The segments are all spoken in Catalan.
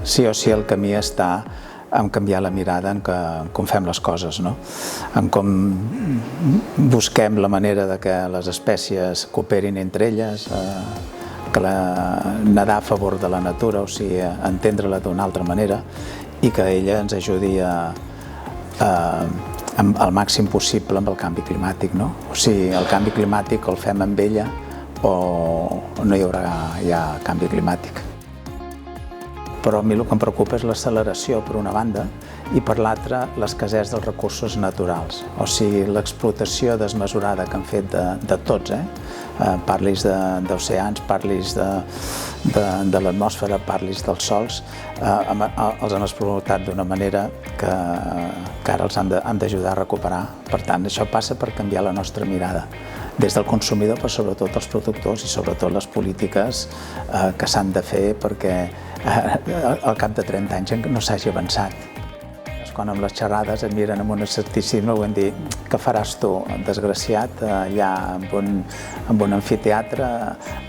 sí o sí el camí està en canviar la mirada en com fem les coses, no? En com busquem la manera de que les espècies cooperin entre elles, que nedar a favor de la natura, o sigui, entendre-la d'una altra manera i que ella ens ajudi al màxim possible amb el canvi climàtic, no? O sigui, el canvi climàtic el fem amb ella o no hi haurà ja canvi climàtic. Però a mi el que em preocupa és l'acceleració, per una banda, i per l'altra l'escassez dels recursos naturals. O sigui, l'explotació desmesurada que han fet de tots, parlis d'oceans, parlis de l'atmosfera, parlis dels sols, els han explotat d'una manera que ara els han d'ajudar a recuperar. Per tant, això passa per canviar la nostra mirada, des del consumidor, però sobretot els productors i sobretot les polítiques que s'han de fer perquè al cap de 30 anys no s'hagi avançat. Quan amb les xerrades et miren amb un escepticisme, ho hem dit, què faràs tu, desgraciat, allà amb un amfiteatre,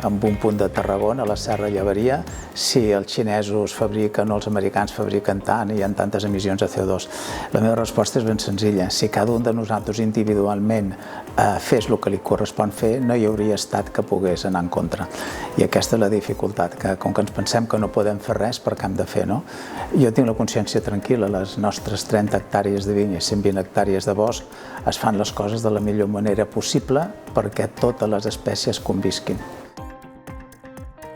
amb un punt de Tarragona, a la Serra Llevaria, si els xinesos fabriquen o els americans fabriquen tant i hi ha tantes emissions de CO2? La meva resposta és ben senzilla. Si cada un de nosaltres individualment fes el que li correspon fer, no hi hauria estat que pogués anar en contra. I aquesta és la dificultat, que com que ens pensem que no podem fer res, per què hem de fer, no? Jo tinc la consciència tranquil·la, les nostres 30 hectàrees de vinya i 120 hectàrees de bosc es fan les coses de la millor manera possible perquè totes les espècies convisquin.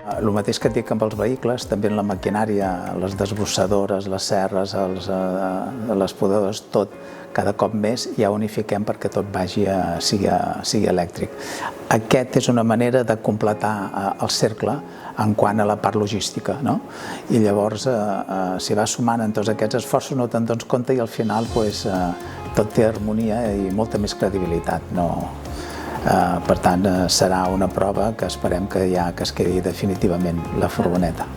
El mateix que dic amb els vehicles, també en la maquinària, les desbrossadores, les serres, les podadores, tot, cada cop més ja unifiquem perquè tot sigui elèctric. Aquesta és una manera de completar el cercle en quant a la part logística, no? I llavors, si vas sumant en tots aquests esforços, no te'n dones compte i al final tot té harmonia i molta més credibilitat. Per tant, serà una prova que esperem que es quedi definitivament la furgoneta.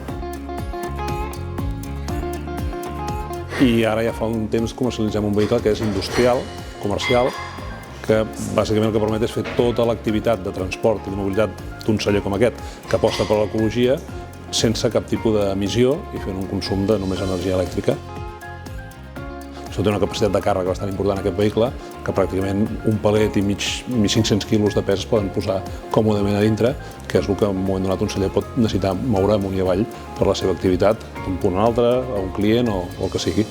I ara ja fa un temps comercialitzem un vehicle que és industrial, comercial, que bàsicament el que permet és fer tota l'activitat de transport i de mobilitat d'un celler com aquest, que aposta per l'ecologia, sense cap tipus d'emissió i fent un consum de només energia elèctrica. Això té una capacitat de càrrega bastant important aquest vehicle, que pràcticament un palet i mig 500 quilos de pes es poden posar còmodament a dintre, que és el que en un moment donat un celler pot necessitar moure amunt i avall per la seva activitat, d'un punt a un altre, a un client o el que sigui.